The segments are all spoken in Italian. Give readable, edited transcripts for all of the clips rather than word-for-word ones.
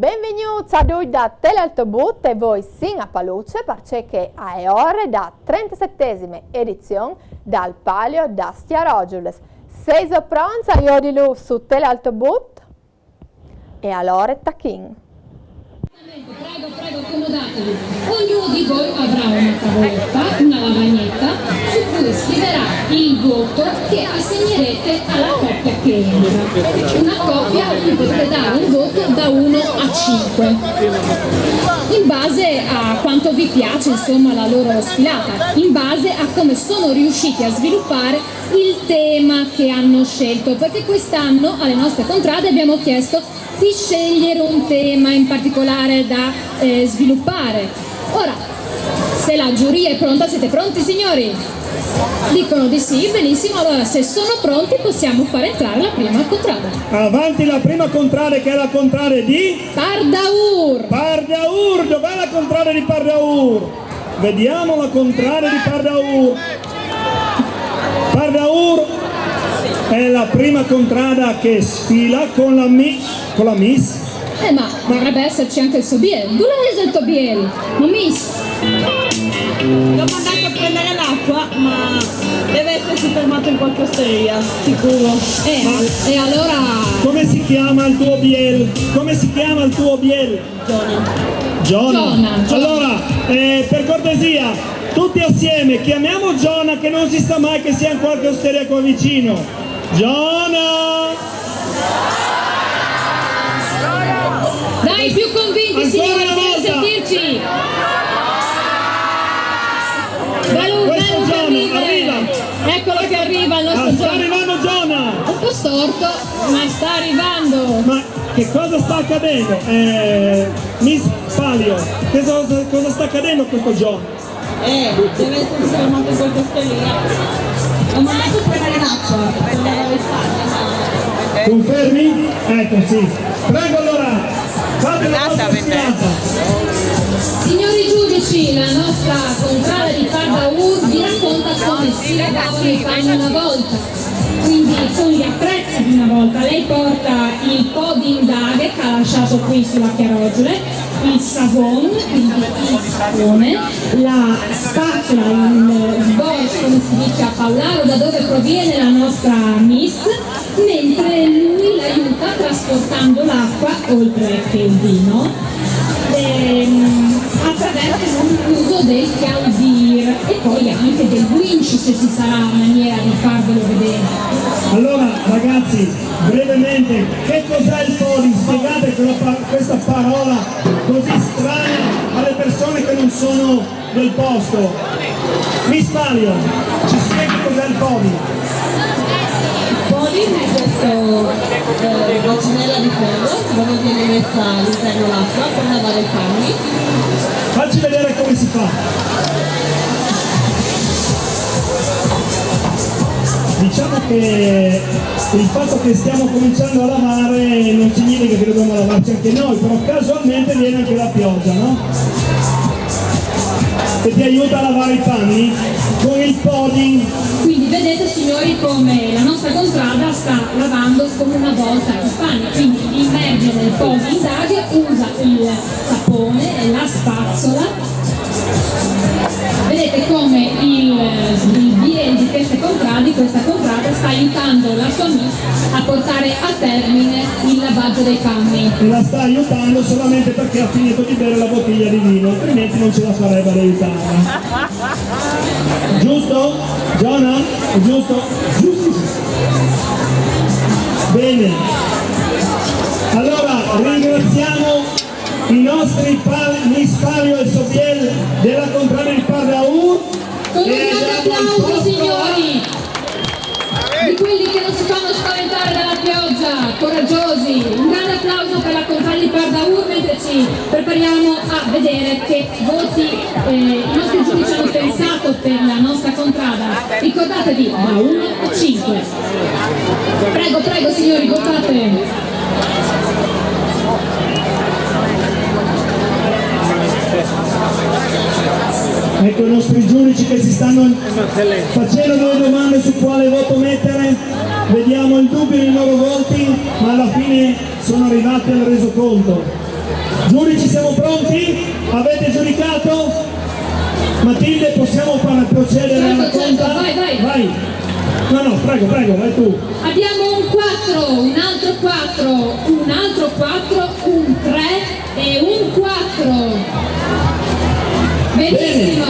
benvenuti a tutti da Telealtobut e voi sin a paluce perché è ora da 37esima edizione dal Palio da Stiarogiules. Sei pronti io di lui su Telealtobut? E allora tacchin. Prego, accomodatevi. Ognuno di voi avrà una tavoletta, una lavagnetta, su cui scriverà il voto che assegnerete alla coppia che entra. Una coppia a cui potete dare un voto da 1 a 5, in base a quanto vi piace, insomma, la loro sfilata, in base a come sono riusciti a sviluppare il tema che hanno scelto, perché quest'anno alle nostre contrade abbiamo chiesto di scegliere un tema in particolare da sviluppare. Ora, se la giuria è pronta, siete pronti signori? Dicono di sì, benissimo, allora se sono pronti possiamo far entrare la prima contrada. Avanti la prima contrada, che è la contrada di? Pardaur! Pardaur, dov'è la contrada di Pardaur? Vediamo la contrada di Pardaur. Pardaur è la prima contrada che sfila con la Miss. Ma dovrebbe esserci anche il Sobiel. Dove è il Sobiel? Ma Miss? L'ho mandato a prendere l'acqua, ma deve essersi fermato in qualche osteria, sicuro. E allora... Come si chiama il tuo Biel? Come si chiama il tuo Biel? Giona. Allora, per cortesia, tutti assieme chiamiamo Giona, che non si sa mai che sia in qualche osteria qua vicino. Giona! Dai, più convinti signori, a sentirci! Bello che arriva! Eccolo che arriva il nostro sta arrivando Giona! Un po' storto, ma sta arrivando! Ma che cosa sta accadendo? Miss Palio, cosa sta accadendo a questo Giona? Deve essersi fermato in qualche osteria. L'ho mandato a prendere l'acqua, per lavare il sale. Confermi? Ecco, sì. Prego allora, fate la vostra sfilata. Signori giudici, la nostra contrada di Pardaur vi racconta come si lavavano i panni una volta, quindi con gli attrezzi di una volta. Lei porta il po' di indaghe che ha lasciato qui sulla chiaroggiole, il savon, quindi il sapone, la spazzola, il sborso, come si dice a Paolaro, da dove proviene la nostra Miss, mentre lui l'aiuta trasportando l'acqua, oltre che il vino, attraverso l'uso del caldir e poi anche del winch, se ci sarà maniera di farvelo vedere. Allora ragazzi, brevemente, che cos'è il podi? Spiegate questa parola così strana alle persone che non sono del posto. Miss Palio, ci spieghi cos'è il podi? Podi è questo bacinella di ferro dove viene messa all'interno l'acqua per lavare i panni. Facci vedere come si fa. Diciamo che il fatto che stiamo cominciando a lavare non significa che dobbiamo lavarci anche noi, però casualmente viene anche la pioggia, no? Che ti aiuta a lavare i panni con il podding. Quindi vedete signori come la nostra contrada sta lavando come una volta i panni, quindi immerge nel podding d'aria, usa il sapone e la spazzola. Vedete come il biel di questa contrada sta aiutando la sua Miss a portare a termine il lavaggio dei panni. E la sta aiutando solamente perché ha finito di bere la bottiglia di vino, altrimenti non ce la farebbe ad aiutarla. Giusto? Giona? È giusto? Giusto. Bene. Allora ringraziamo i nostri Miss Palio e Sobiel della contrada di Pardaur. Con un grande applauso signori, di quelli che non si fanno spaventare dalla pioggia, coraggiosi. Un grande applauso per la contrada di Pardaur, mentre ci prepariamo a vedere che voti i nostri giudici hanno pensato per la nostra contrada. Ricordatevi, da 1 a 5. Prego signori, votate. Ecco i nostri giudici che si stanno facendo delle domande su quale voto mettere. Vediamo il dubbio nei loro voti, ma alla fine sono arrivati al resoconto. Giudici, siamo pronti? Avete giudicato? Matilde, possiamo procedere alla conta? Certo, vai. No, prego, vai tu. Abbiamo un 4, un altro 4, un altro 4, un 3 e un 4. Benissimo.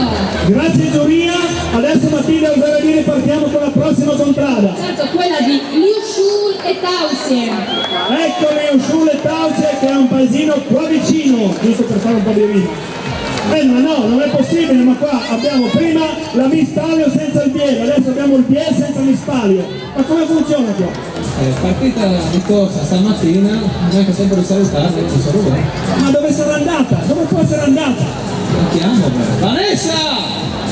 Grazie giuria. Adesso Matilde oserei dire partiamo con la prossima contrada. Certo, quella di Liu Shul e Tausia. Ecco Liu Shul e Tausia, che è un paesino qua vicino, giusto per fare un po' di rima. Ma no, non è possibile, ma qua abbiamo prima la Miss Palio senza il bielo, adesso abbiamo il bielo senza Miss Palio. Ma come funziona qua? Partita di corsa stamattina, neanche tempo di salutarla, non saluta. Ma dove sarà andata? Dove può essere andata? Sentiamo,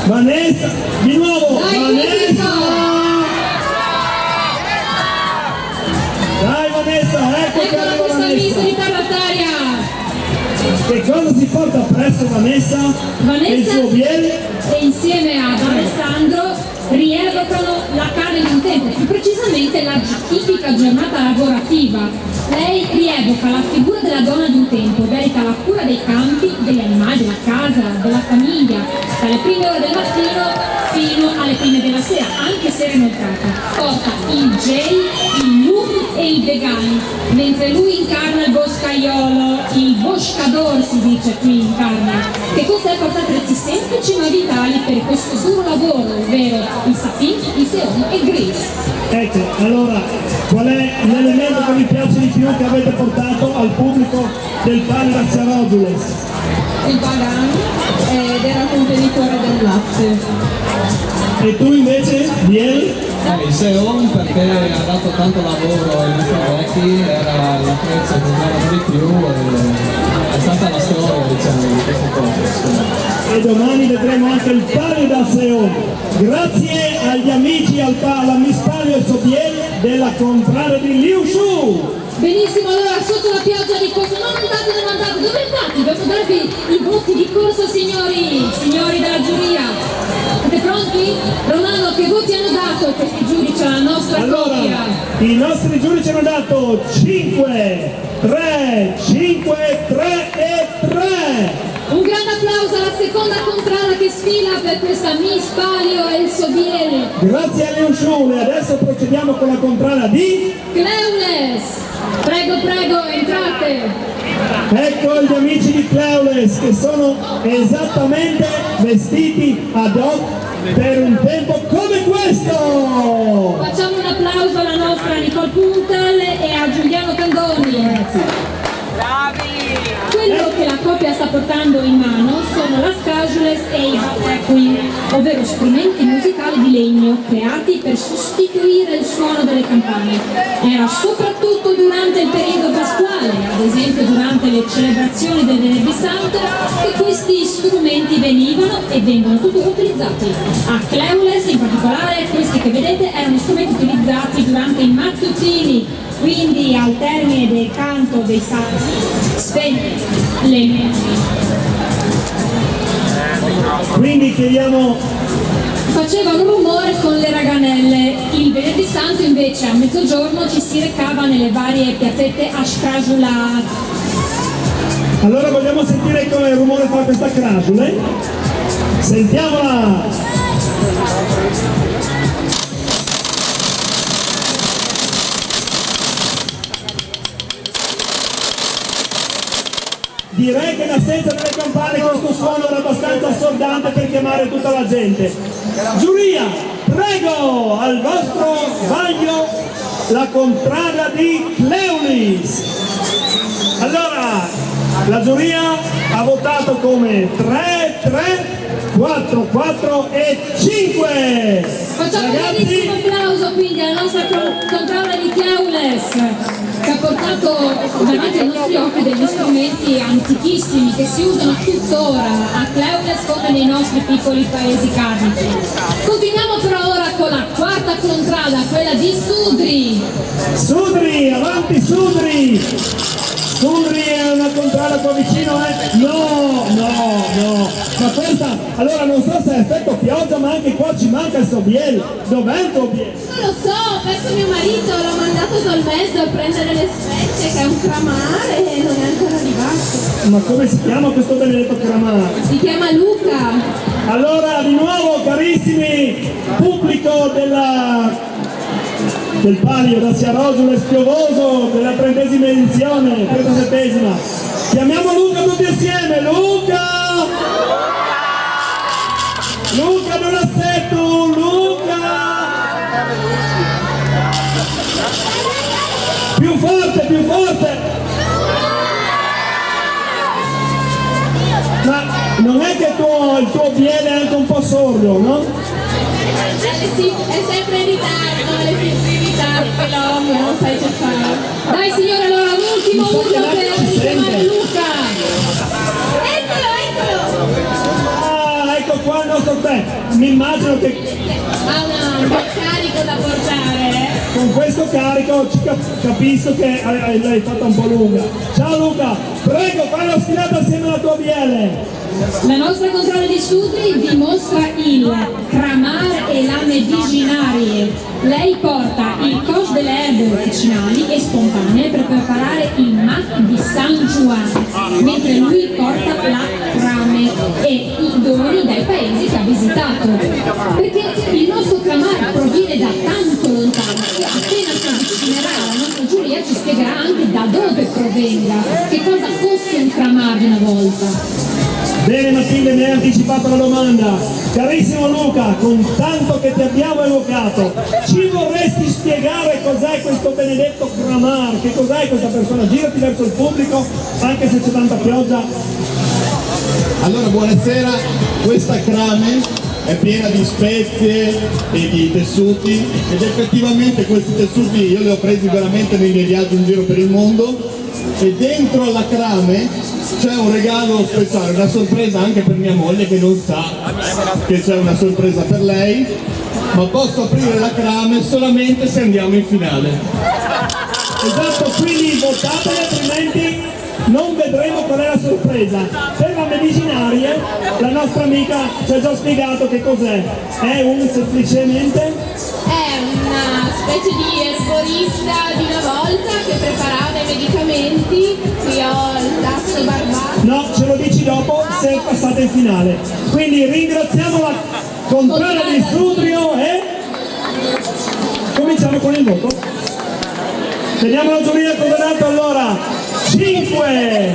Vanessa! Di nuovo! Dai, Vanessa! Dai Vanessa, ecco che Eccola arriva questa Miss Vanessa! ritardattaria. Che cosa si porta appresso Vanessa? E il suo biel? E insieme ad Alessandro rievocano la carne di un tempo, più precisamente la tipica giornata lavorativa. Lei rievoca la figura della donna di un tempo, dedica la cura dei campi, degli animali, della casa, della famiglia, dalle prime ore del mattino fino alle prime della sera, anche se inoltrata. Porta il Jay, il Luke e il vegani, mentre lui incarna il boscaiolo, il boscador si dice qui incarna, che con sé porta attrezzi semplici ma vitali per questo duro lavoro, ovvero il sapin, il seon e il gris. Ecco, allora, qual è l'elemento che vi piace di più che avete portato al pubblico del pane da Sarogiules? Il bagan ed era contenitore del latte. E tu invece, Biel? il Seon perché ha dato tanto lavoro ai nostri vecchi, era la prezzo che usavano di più e è stata la storia diciamo di queste cose. E domani vedremo anche il Palio da Seon. Grazie agli amici alla Miss Palio e Sobiel della contrada di Liu Shu. Benissimo, allora sotto la pioggia di corsa, non andate, dove andate? Devo darvi i voti di corsa signori della giuria. Siete pronti? Romano, che voti hanno dato questi giudici alla nostra Allora, coppia? i nostri giudici hanno dato 5, 3, 5, 3 e 3. Un grande applauso alla seconda contrada che sfila per questa Miss Palio e il Sobiel. Grazie a Liu Shu. E adesso procediamo con la contrada di... Cleules, prego, entrate. Ecco gli amici di Cleules che sono esattamente vestiti ad hoc per un tempo come questo. Facciamo un applauso alla nostra Nicole Puntel e a Giuliano Candoni. Quello che la coppia sta portando in mano sono la Scajules e i Batequi, ovvero strumenti musicali di legno creati per sostituire il suono delle campane. Era soprattutto durante il periodo pasquale, ad esempio durante le celebrazioni del Venerdì Santo, che questi strumenti venivano e vengono tuttora utilizzati. A Cleules in particolare questi che vedete erano strumenti utilizzati durante i mattutini, quindi al termine del canto dei santi spegne le luci. Quindi chiediamo... Facevano rumore con le raganelle. Il venerdì santo invece a mezzogiorno ci si recava nelle varie piazzette a Scajulat. Allora vogliamo sentire come rumore fa questa crasule? Sentiamola! Direi che l'assenza delle campane questo suono era abbastanza assordante per chiamare tutta la gente. Giuria, prego al vostro vaglio la contrada di Cleulis. Allora, la giuria ha votato come 3, 3, 4, 4 e 5. Facciamo un grandissimo applauso quindi alla nostra contrada di Cleulis, che ha portato davanti ai nostri occhi degli strumenti antichissimi che si usano tuttora a Cleulis come nei nostri piccoli paesi carnici. Continuiamo però ora con la quarta contrada, quella di Sudri. Sudri, avanti Sudri! Sudri è una contrada qua vicino, eh? No! Ma questa, allora non so se è effetto pioggia, ma anche qua ci manca il Sobiel. Dov'è il Sobiel? Non lo so, ho perso mio marito, l'ho mandato dal mezzo a prendere le spezie che è un tramare e non è ancora arrivato. Ma come si chiama questo benedetto Cramar? Si chiama Luca. Allora, di nuovo, carissimi pubblico del Palio d'Assia Rogiules Piovoso della 30ª edizione, 37ª, chiamiamo Luca tutti assieme. Luca! Luca Donassetto! Luca! Più forte, più forte! Ma non è che il tuo piede è anche un po' sordo, no? Sì, è sempre in ritardo, è sempre in ritardo, però non sai che fare. Dai signore, allora l'ultimo uso per richiamare Luca. Eccolo! Ah, ecco qua il nostro tè. Mi immagino che Ha un carico da portare, con questo carico capisco che l'hai fatta un po' lunga. Ciao Luca, prego, fai la sfilata assieme alla tua biele. La nostra controllo di studi dimostra il cramar e la medicinari. Lei porta il coche delle erbe officinali e spontanee per preparare il mat di San Juan, mentre lui porta la crame e i doni dai paesi che ha visitato. Perché il nostro cramar proviene da tanto lontano e appena si avvicinerà la nostra giuria ci spiegherà anche da dove provenga, che cosa fosse un cramar di una volta. Bene Matilde, mi hai anticipato la domanda. Carissimo Luca, con tanto che ti abbiamo evocato, ci vorresti spiegare cos'è questo benedetto Cramar? Che cos'è questa persona? Girati verso il pubblico, anche se c'è tanta pioggia. Allora, buonasera, questa crame è piena di spezie e di tessuti ed effettivamente questi tessuti io li ho presi veramente nei miei viaggi in giro per il mondo e dentro alla crame c'è un regalo speciale, una sorpresa anche per mia moglie che non sa che c'è una sorpresa per lei, ma posso aprire la crame solamente se andiamo in finale. Esatto, quindi votate, altrimenti non vedremo qual è la sorpresa. Per la medicinaria, la nostra amica ci ha già spiegato che cos'è. È semplicemente... è una specie di erborista di una volta che preparava i medicamenti. Qui ho il tasto barbato. No, ce lo dici dopo se passate in finale. Quindi ringraziamo la contraria di Sudrio e cominciamo con il voto. Vediamo la giuria cosa ha dato allora. 5,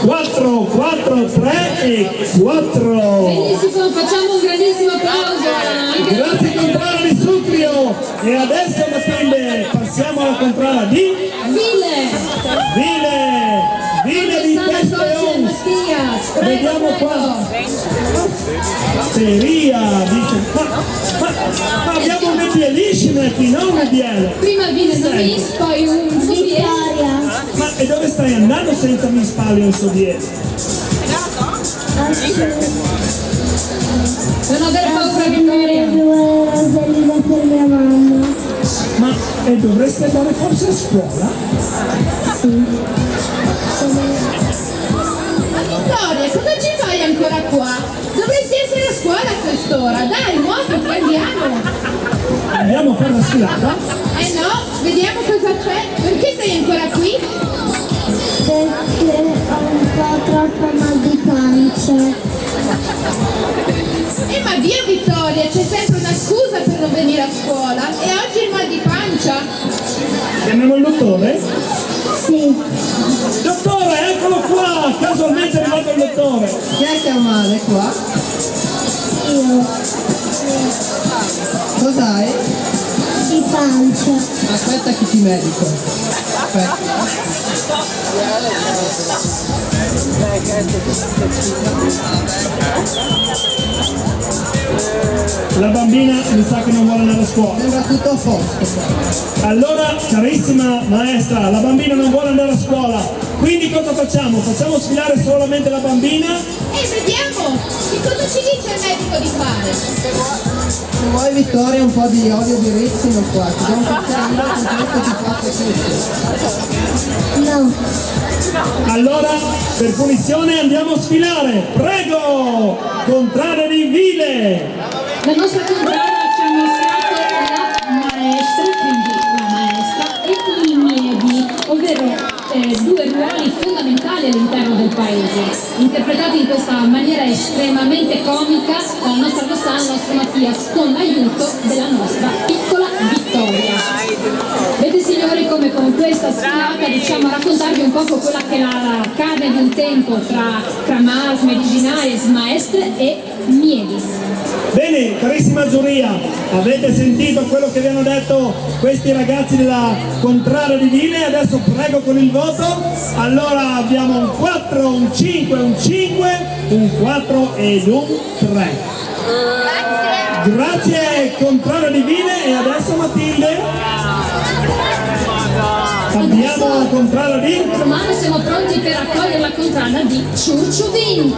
4, 4, 3 e 4. Benissimo, facciamo un grandissimo applauso anche Grazie contraria di Sudrio. E adesso Matilde passiamo alla contraria di Vile di Testeon. Vediamo qua. Teria dice ma abbiamo un bielissime qui, non un biele. prima viene da Miss, poi un Vittoria. Ma e dove stai andando senza Miss Palio e Soviet? Non avere paura Vittoria. Due per mia mamma. Ma dovresti andare forse a scuola? Ma Vittoria, cosa ci fai ancora qua? Dovresti essere a scuola a quest'ora. Dai, muoviti, che andiamo. Andiamo a fare la sfilata? Eh no, vediamo cosa c'è. Perché sei ancora qui? Perché ho un po' troppo mal di pancia. Ma via Vittoria, c'è sempre una scusa per non venire a scuola. E oggi il mal di pancia? Chiamiamo il dottore? Sì. Dottore, eccolo qua! Casualmente è arrivato il dottore. Chi è che ha male qua? Io. Cos'hai? Di pancia. Aspetta che ti medico. Aspetta. La bambina mi sa che non vuole andare a scuola. Sembra tutto a posto. Allora, carissima maestra, la bambina non vuole andare a scuola. Quindi cosa facciamo? Facciamo sfilare solamente la bambina? Vediamo! Che cosa ci dice il medico di fare? Se vuoi Vittoria un po' di olio di rizzino qua, ti do un cucchiaino con questo ti faccio tutto. No. Allora, per punizione andiamo a sfilare. Prego! Contraria di Vile! La nostra contraria ci ha mostrato la maestra, quindi la maestra, e i miedi, ovvero due ruoli ruoli fondamentali all'interno del paese, interpretati in questa maniera estremamente comica dalla nostra Rossana, il nostro Mattias, con l'aiuto della nostra piccola Vittoria. Vedete signori come con questa sfilata riusciamo a raccontarvi un poco quella che è la carne di un tempo tra Mars, Medicinales, Maestre e Mielis. Bene, carissima giuria, avete sentito quello che vi hanno detto questi ragazzi della Contrada di Ville? Adesso prego con il voto. Allora abbiamo un 4, un 5, un 5, un 4 ed un 3. Grazie Contrada di Ville. E adesso Matilde? Abbiamo la Contrada di Romano, siamo pronti per accogliere la Contrada di Ciurciuvint.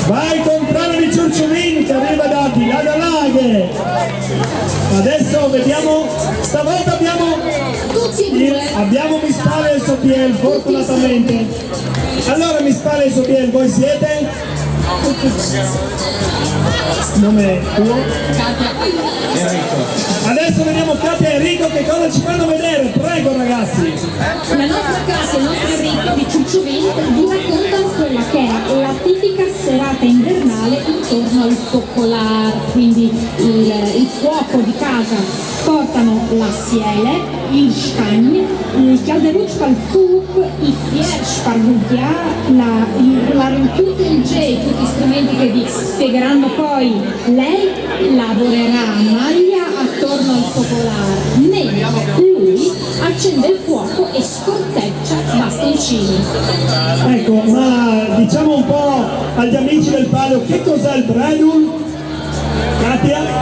Vai Contrada di Ciurciuvint, arriva da di là da Laghe. Adesso vediamo, stavolta abbiamo Mispale e Sopiel, fortunatamente. Allora Mispale e Sopiel, voi siete? Nome tuo? Adesso vediamo Katia e Enrico che cosa ci fanno vedere, prego ragazzi. La nostra Katia e il nostro Enrico di Ciurciuvint vi raccontano quella che è la tipica serata invernale intorno al focolare, quindi il fuoco di casa. Portano la siele, il scagn, il calderuccio al fuoco, il fier sparguglia, la rinchiuta in J, tutti strumenti che vi spiegheranno poi. Lei lavorerà a maglia attorno al focolare, mentre lui accende il fuoco e scorteccia bastoncini. Ecco, ma diciamo un po' agli amici del palio che cos'è il bredul? Katia?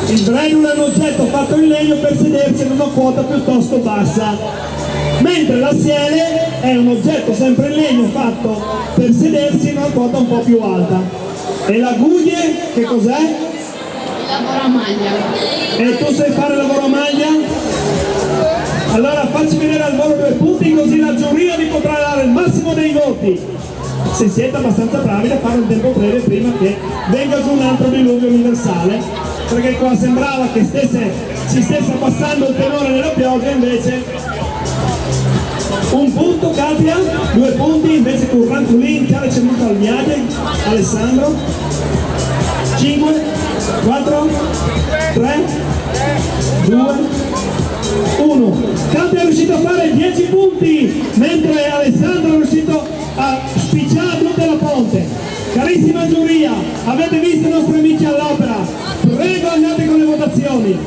Il bredul è un oggetto fatto in legno per sedersi ad una quota piuttosto bassa, mentre la siele è un oggetto sempre in legno fatto per sedersi in una quota un po' più alta. E la guglie che cos'è? Lavoro a maglia. E tu sai fare lavoro a maglia? Allora facci vedere al volo 2 punti, così la giuria vi potrà dare il massimo dei voti, se siete abbastanza bravi da fare un tempo breve prima che venga giù un altro diluvio universale, perché qua sembrava che si stesse abbassando il tenore della pioggia, invece un punto Katia, 2 punti, invece con Ranculin che ha ricevuto al viaggio, Alessandro, 5, 4, 3, 2, 1. Katia è riuscito a fare 10 punti, mentre Alessandro è riuscito a spicciare tutta la ponte. Carissima giuria, avete visto i nostri amici all'opera? Prego andate con le votazioni.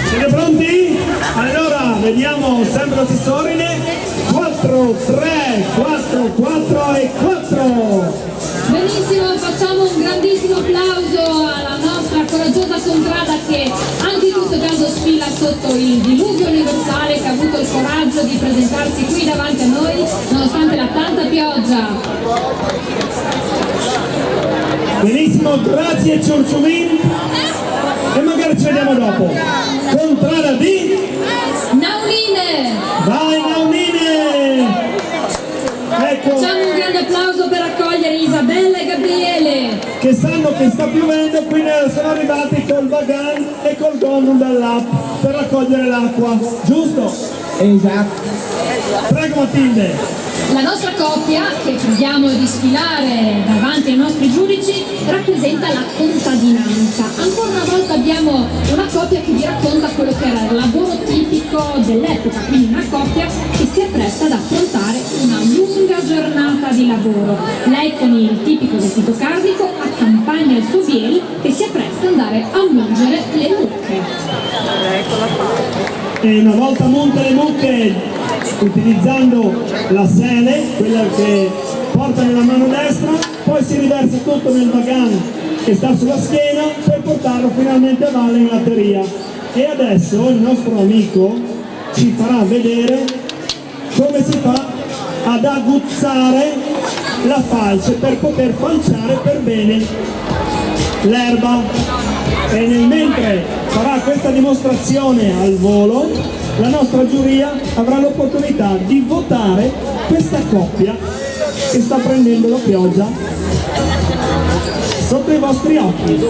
Siete pronti? Allora vediamo sempre lo stesso ordine. 4, 3, 4, 4 e 4. Benissimo, facciamo un grandissimo applauso alla nostra coraggiosa Contrada che anche in questo caso sfila sotto il diluvio universale, che ha avuto il coraggio di presentarsi qui davanti a noi nonostante la tanta pioggia. Benissimo, grazie Ciurciuvint e magari ci vediamo dopo. Contrada di Nauline! Vai Nauline! Ecco, Facciamo un grande applauso per accogliere Isabella e Gabriele. che sanno che sta piovendo, quindi sono arrivati col vagan e col gondol dell'app per raccogliere l'acqua, giusto? Esatto. Prego Matilde. La nostra coppia, che chiediamo di sfilare davanti ai nostri giudici, rappresenta la contadinanza. Ancora una volta abbiamo una coppia che vi racconta quello che era il lavoro tipico dell'epoca, quindi una coppia che si appresta ad affrontare una lunga giornata di lavoro. Lei con il tipico vestito cardico accompagna il suo biel che si appresta ad andare a mungere le mucche. E una volta monta le mucche utilizzando la sele, quella che porta nella mano destra, poi si riversa tutto nel vagan che sta sulla schiena per portarlo finalmente a valle in latteria. E adesso il nostro amico ci farà vedere come si fa ad aguzzare la falce per poter falciare per bene l'erba. E nel mentre farà questa dimostrazione al volo, la nostra giuria avrà l'opportunità di votare questa coppia che sta prendendo la pioggia sotto i vostri occhi.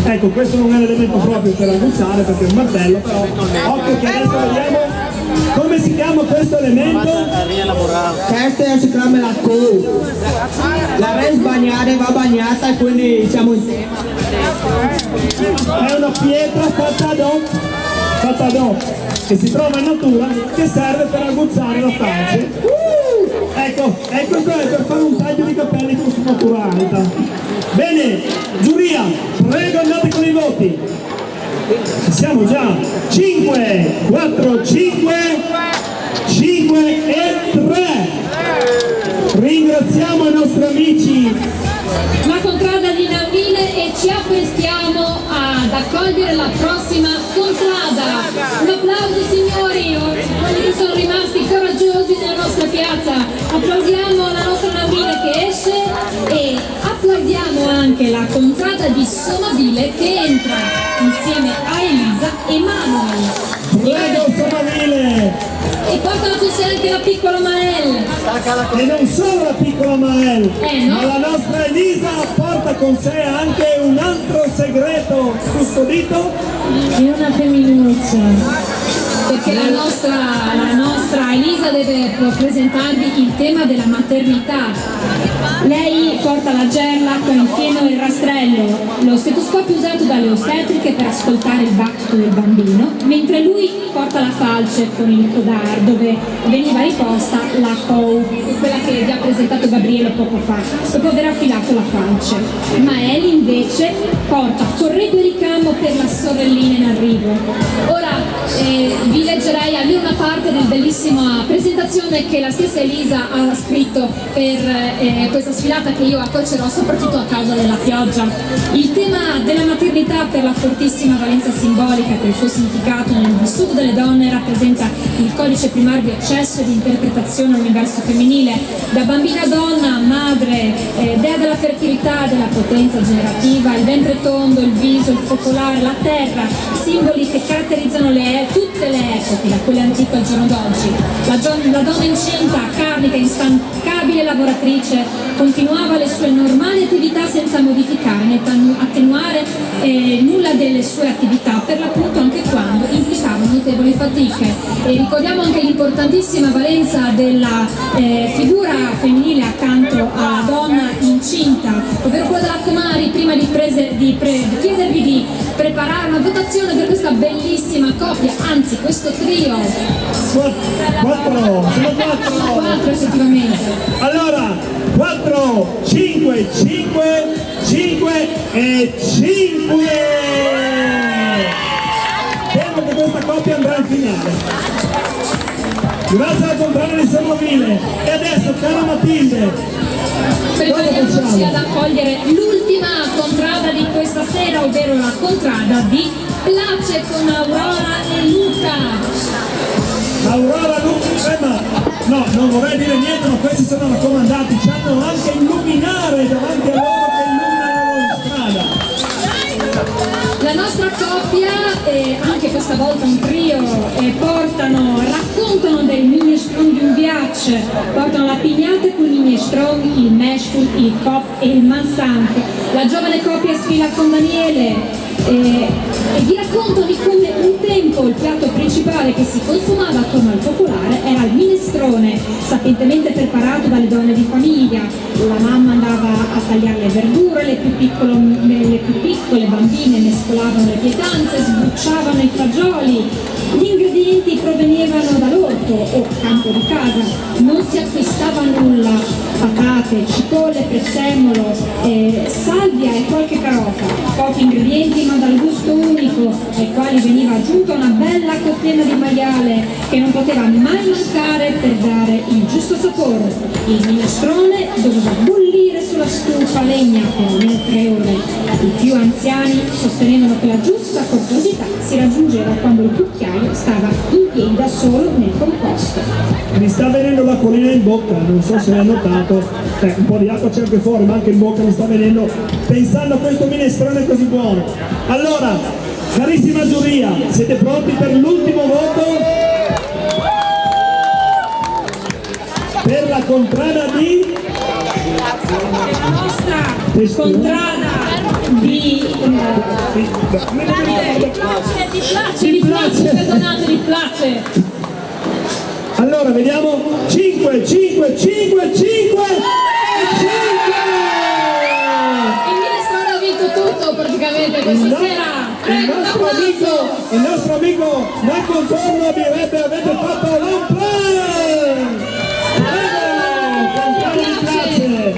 Ecco, questo non è l'elemento proprio per aguzzare perché è un martello, però occhio che adesso vediamo come si chiama questo elemento. Questa si chiama la co. La res bagnare va bagnata e quindi siamo in tema. È una pietra fatta ad hoc, che si trova in natura, che serve per aguzzare la falce. Ecco, e questo è per fare un taglio di capelli con sfumatura. Bene, giuria, prego andate con i voti. Ci siamo già. 5, 4, 5 e 3. Ringraziamo i nostri amici. La contrada di Nambile e ci apprestiamo ad accogliere la prossima contrada. Un applauso signori, quelli che sono rimasti coraggiosi nella nostra piazza. Applaudiamo la nostra Nambile che esce e applaudiamo anche la contrada di Somavile che entra insieme a Elisa e Manuel. Prego Somavile! E portano con sé anche la piccola Mael. E non solo la piccola Mael, no? ma la nostra Elisa porta con sé anche un altro segreto custodito. È una femminuccia. Perché la nostra Elisa deve presentarvi il tema della maternità. Lei porta la gerla con il fieno e il rastrello, lo stetoscopio usato dalle ostetriche per ascoltare il battito del bambino, mentre lui porta la falce con il codar dove veniva riposta la COU, quella che vi ha presentato Gabriele poco fa, dopo aver affilato la falce. Mael invece porta corredo e ricamo per la sorellina in arrivo. Ora vi leggerei a una parte della bellissima presentazione che la stessa Elisa ha scritto per questa sfilata che io accocerò soprattutto a causa della pioggia. Il tema della maternità, per la fortissima valenza simbolica che il suo significato nel vissuto delle donne rappresenta il codice primario di accesso e di interpretazione all'universo femminile, da bambina a donna, madre, dea della fertilità, della potenza generativa, il ventre tondo, il viso, il focolare, la terra, simboli che caratterizzano tutte le epoche, da quelle antiche al giorno d'oggi. La donna incinta, carnica, instancabile lavoratrice, continuava le sue normali attività senza modificare né attenuare nulla delle sue attività, per l'appunto anche quando implicavano notevoli fatiche. E ricordiamo anche l'importantissima valenza della figura femminile accanto alla donna incinta, ovvero quella della Comari. Prima di chiedervi di preparare una votazione per questa bellissima coppia, anzi questo trio. Sono 4 effettivamente. Allora 4, 5 e 5. Temo che questa coppia andrà in finale. Grazie alla contrada di Somavile. E adesso, cara Matilde, prepariamoci ad accogliere l'ultima contrada di questa sera, ovvero la contrada di Place con Aurora e Luca. Aurora, Luca, no, non vorrei dire niente, ma questi sono raccomandati, ci hanno anche illuminare davanti a loro che illuminano la strada. La nostra coppia, anche questa volta un trio, raccontano del minestrone di un viaggio, portano la pignata con il minestrone, il meshkul, il cop e il mansante. La giovane coppia sfila con Daniele e vi raccontano di come un tempo il piatto principale che si consumava attorno al focolare era il minestrone, sapientemente preparato dalle donne di famiglia. La mamma andava a tagliare le verdure, le più piccole bambine mescolavano le pietanze, sbucciavano i fagioli. Gli ingredienti provenivano dall'orto o campo di casa, non si acquistava nulla, patate, cipolle, prezzemolo, salvia e qualche carota, pochi ingredienti ma dal gusto unico, ai quali veniva aggiunta una bella cottena di maiale che non poteva mai mancare per dare il giusto sapore. Il minestrone doveva bollire sulla stufa a legna per almeno 3 ore. I più anziani sostenevano che la giusta corposità si raggiungeva quando il cucchiaio stava in piedi da solo nel composto. Mi sta venendo l'acquolina in bocca, non so se l'hai notato, un po' di acqua c'è anche fuori, ma anche in bocca mi sta venendo, pensando a questo minestrone così buono. Allora, carissima giuria, siete pronti per l'ultimo voto? Per la contrada di... La nostra contrada di Place, perdonate, di Place. Allora vediamo 5 e 5. Il minestrone ha vinto tutto praticamente questa sera. Prego, un applauso. Il nostro amico Marco Zorno direbbe avete fatto l'unplay!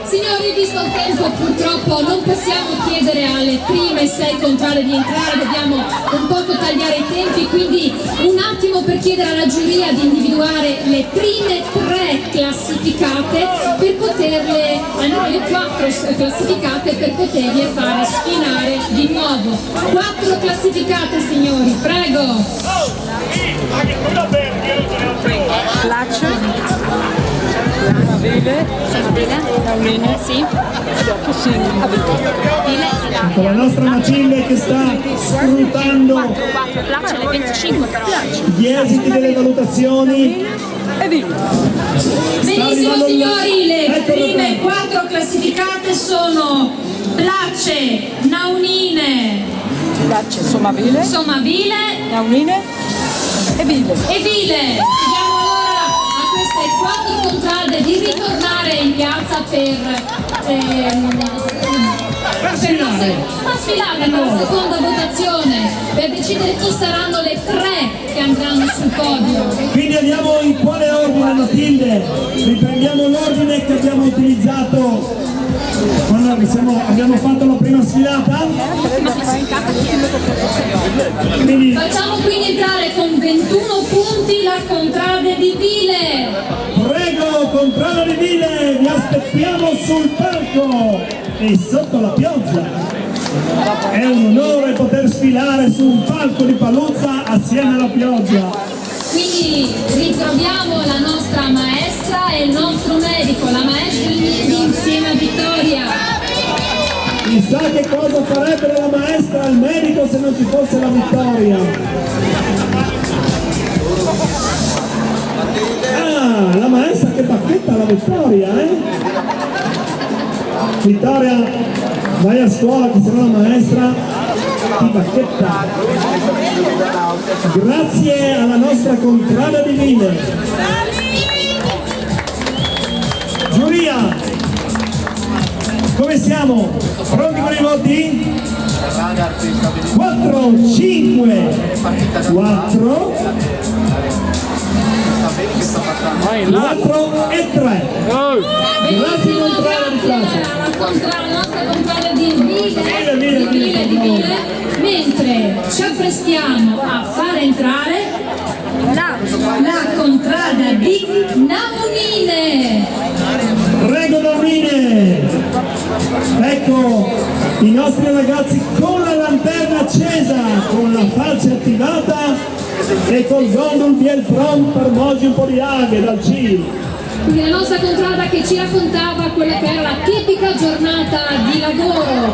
Signori, visto il tempo, purtroppo non possiamo chiedere alle prime 6 contrade di entrare, dobbiamo un poco tagliare i tempi, quindi un attimo per chiedere alla giuria di individuare le prime 3 classificate per poterle, almeno le 4 classificate per poterle fare sfinare di nuovo. 4 classificate, signori, prego. Con la nostra Macille che sta scrutando gli esiti delle valutazioni. Benissimo signori, le prime 4 classificate sono Place, Naunine, Somavile, Naunine e Vile. Chiediamo allora a queste 4 contrade di ritornare in piazza per sfilare per la seconda votazione, per decidere chi saranno le 3 che andranno sul podio. Quindi andiamo in quale ordine, Matilde? Riprendiamo l'ordine che abbiamo utilizzato quando abbiamo fatto la prima sfilata? Quindi Facciamo quindi entrare con 21 punti la contrade di Vile. prego, contrada di Vile, vi aspettiamo sul palco e sotto la pioggia. È un onore poter sfilare su un palco di Paluzza assieme alla pioggia. Quindi ritroviamo la nostra maestra e il nostro medico, la maestra Lisi insieme a Vittoria. Chissà che cosa farebbe la maestra e il medico se non ci fosse la Vittoria. Ah, la maestra che bacchetta la Vittoria, Vittoria, vai a scuola che sarà la maestra ti bacchetta. Grazie alla nostra contrada di Vile. Giuria, come siamo? Pronti con i voti? 4, 5, 4 e 3. Grazie contrada di classe. La nostra contrada di Vile, mentre ci apprestiamo a fare entrare la contrada di Naunine. Prego Naunine. Ecco i nostri ragazzi con la lanterna accesa, con la falce attivata e col gondol Biel Prom per moggi un po' di aghe dal CIL. Quindi la nostra contrada che ci raccontava quella che era la tipica giornata di lavoro.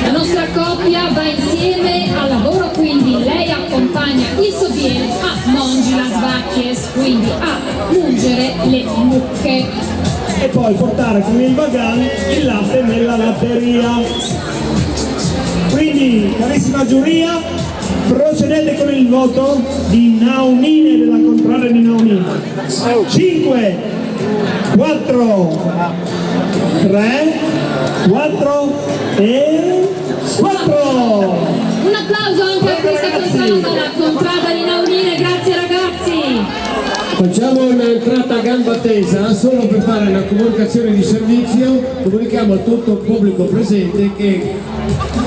La nostra coppia va insieme al lavoro, quindi lei accompagna il suo biel a mongere las vacches, quindi a mungere le mucche. E poi portare con il bagan il latte nella latteria. Quindi, carissima giuria, procedete con il voto di Naunine, della contrada di Naunine. 5, 4, 3, 4 e 4. Un applauso anche a questa contrada, la contrada di Naunine, grazie ragazzi. Facciamo un'entrata a gamba tesa solo per fare una comunicazione di servizio. Comunichiamo a tutto il pubblico presente che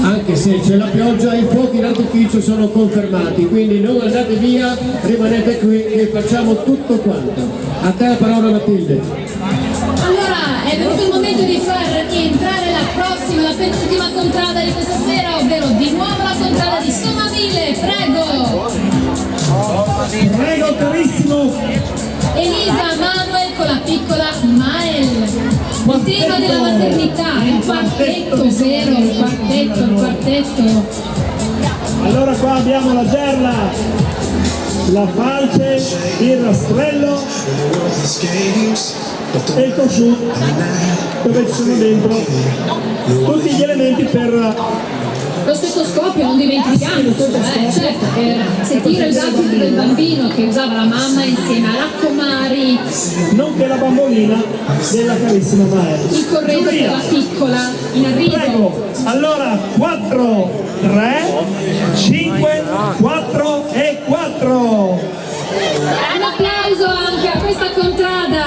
anche se c'è la pioggia i fuochi d'artificio sono confermati, quindi non andate via, rimanete qui e facciamo tutto quanto. A te la parola Matilde. Allora è venuto il momento di far entrare la penultima contrada di questa sera, ovvero di nuovo la contrada di Somavile, prego! Prego carissimo! Elisa Manuel con la piccola Mael. Il tema della maternità, il quartetto, vero? Il quartetto. Allora qua abbiamo la gerla, la falce, il rastrello e il cosciù. dove ci sono dentro tutti gli elementi per Lo stetoscopio, non dimentichiamo, certo, per sentire il battito del bambino che usava la mamma insieme alla comari, nonché la bambolina della carissima Mael. il corredo per la piccola in arrivo. Prego, allora 4, 3, 5, 4 e 4. Un applauso anche a questa contrada.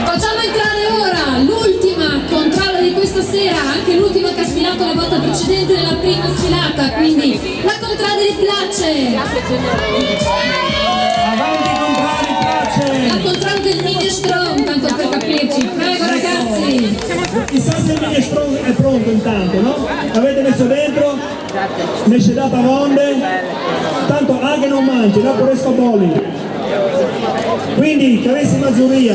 Facciamo entrare ora l'ultima contrada di questa sera, anche l'ultima che ha sfilato la volta precedente nella prima sfilata, quindi la contrada di Place. Avanti contrada di Place. La contrada del Minestrone, tanto per capirci. Prego ragazzi. Chissà se il Minestrone è pronto intanto, no? L'avete messo dentro? Ne data vonde? Tanto anche non mangi, dopo resto boli. Quindi, carissima giuria,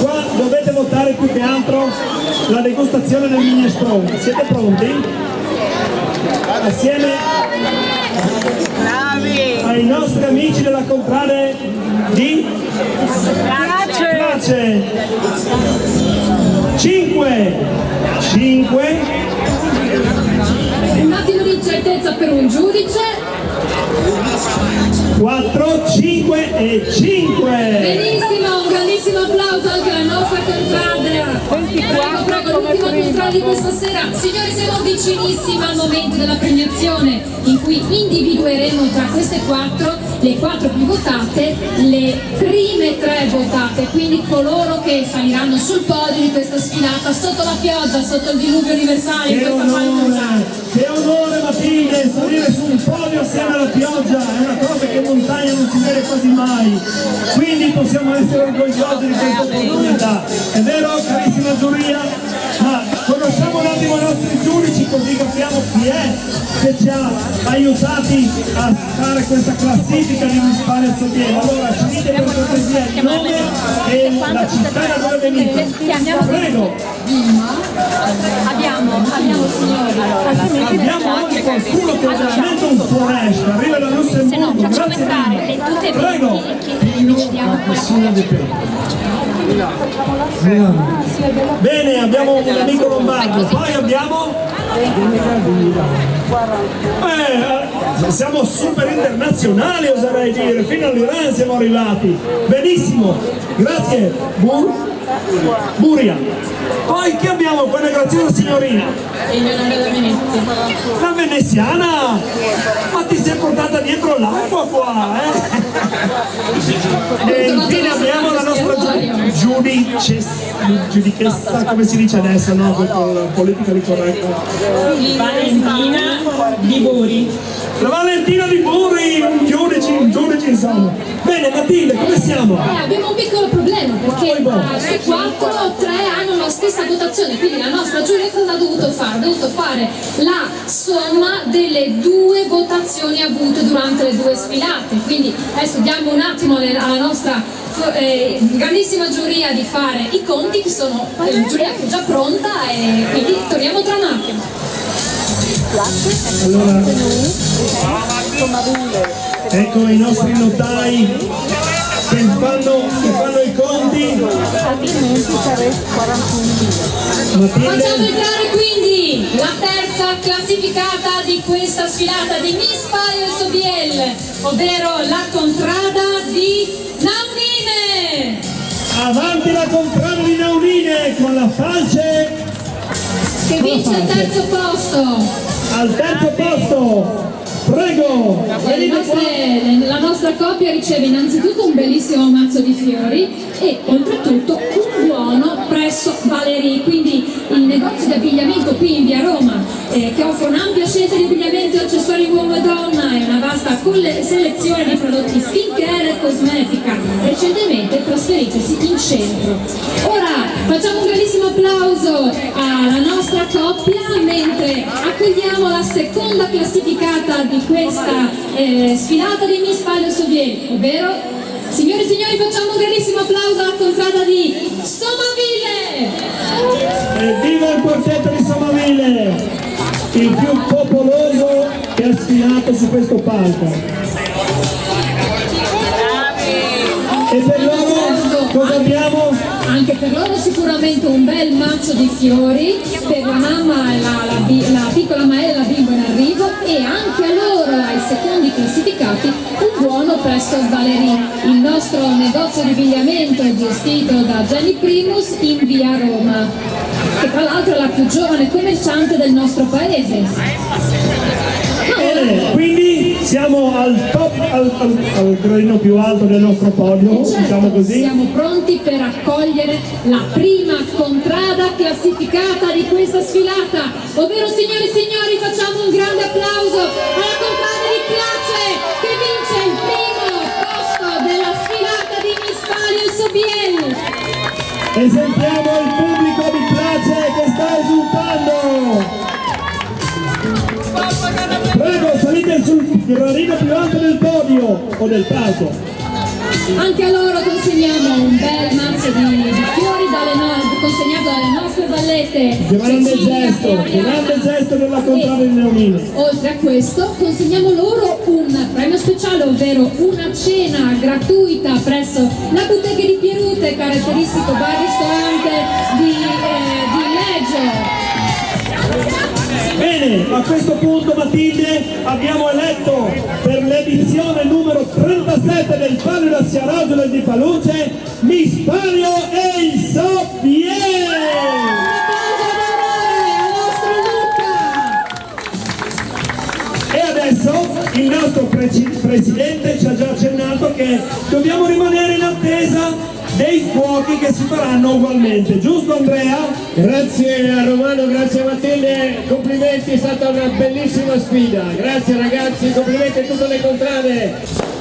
qua dovete votare più che altro la degustazione del Minestrone. Siete pronti? Assieme ai nostri amici della contrada di Place. 5, Un attimo di incertezza per un giudice. 4, 5 e 5. Benissimo, un grandissimo applauso anche alla nostra contrada. Prego, l'ultima contrada di questa sera. Signori, siamo vicinissimi al momento della premiazione in cui individueremo tra queste 4 le 4 più votate, le prime 3 votate, quindi coloro che saliranno sul podio di questa sfilata sotto la pioggia, sotto il diluvio universale in questa palma. Che onore Matilde, salire su un podio assieme alla pioggia, è una cosa che in montagna non si vede quasi mai, quindi possiamo essere orgogliosi di questa opportunità. È vero, carissima giuria? Ma conosciamo un attimo i nostri giudici così capiamo chi è che ci ha aiutati a fare questa classifica di Miss Palio Soviet. Allora ci dite per cortesia il nome e la città da dove venite. Prego. Abbiamo signori. Abbiamo anche qualcuno che è veramente un forest, arriva da Lussemburgo, grazie mille. Prego. Bene, abbiamo un amico lombardo, poi abbiamo... siamo super internazionali, oserei dire, fino all'Iran siamo arrivati. Benissimo, grazie. Buria. Poi chi abbiamo? Quella graziosa signorina? La veneziana? Ma ti sei portata dietro l'acqua qua, E infine abbiamo la nostra giudichessa, come si dice adesso, no? Politically corretto. Valentina Di Buri. La Valentina Di Buri, un giudice insomma. Bene, Matilde, come siamo? Abbiamo un piccolo problema perché su 4, 3 hanno la stessa votazione, quindi la nostra giuria cosa ha dovuto fare? Ha dovuto fare la somma delle 2 votazioni avute durante le 2 sfilate, quindi adesso diamo un attimo alla nostra grandissima giuria di fare i conti, che sono giuria che è già pronta, e quindi torniamo tra un attimo. Allora, ecco i nostri notai che fanno i conti. Facciamo entrare quindi la terza classificata di questa sfilata di Miss Palio Soviel, ovvero la contrada di Naunine. Avanti la contrada di Naunine con la falce che vince il terzo posto. Al terzo posto, prego. La nostra coppia riceve innanzitutto un bellissimo mazzo di fiori e oltretutto un buono presso Valerie, quindi il negozio di abbigliamento qui in via Roma, che offre un'ampia scelta di abbigliamento e accessori uomo e donna e una vasta selezione di prodotti skincare e cosmetica, recentemente trasferitesi in centro. Ora facciamo un grandissimo applauso alla nostra coppia mentre accogliamo la seconda classificata di questa sfilata di Miss Palio Soviet, ovvero, signore e signori, facciamo un grandissimo applauso alla contrada di Somaville! Evviva il quartetto di Somaville, il più popoloso che ha sfilato su questo palco. E per loro sentiamo? Anche per loro sicuramente un bel mazzo di fiori, per la mamma e la piccola Maella, la bimbo in arrivo, e anche a loro, ai secondi classificati, un buono presso Valerie, il nostro negozio di abbigliamento gestito da Jenny Primus in via Roma, che tra l'altro è la più giovane commerciante del nostro paese. Bene, quindi siamo al top, al gradino più alto del nostro podio, Certo, diciamo così. siamo pronti per accogliere la prima contrada classificata di questa sfilata, ovvero signori e signori, facciamo un grande applauso alla contrada di Place che vince il primo posto della sfilata di Miss Palio Sobiel. E sentiamo il pubblico di Place che sta esultando. Prego, salite sul gradino più alto del podio o del palco. Anche a loro consegniamo un bel mazzo di fiori consegnato dalle nostre ballette. Grande gesto della contrada di Leonino. Oltre a questo consegniamo loro un premio speciale, ovvero una cena gratuita presso la Bottega di Pierute, caratteristico bar-ristorante di Leggio. Bene, a questo punto Matilde abbiamo eletto per l'edizione numero 37 del Palio da Sciarrosules di Paluce Miss Palio e il Sobiel! E adesso il nostro presidente ci ha già accennato che dobbiamo rimanere in attesa dei fuochi che si faranno ugualmente, giusto Andrea? Grazie a Romano, grazie a Matilde, complimenti, è stata una bellissima sfida. Grazie ragazzi, complimenti a tutte le contrade.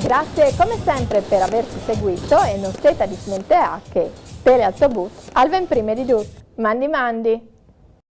Grazie come sempre per averci seguito e non steta di smentere che Telealtobus al 20 prima di tutto. Mandi mandi!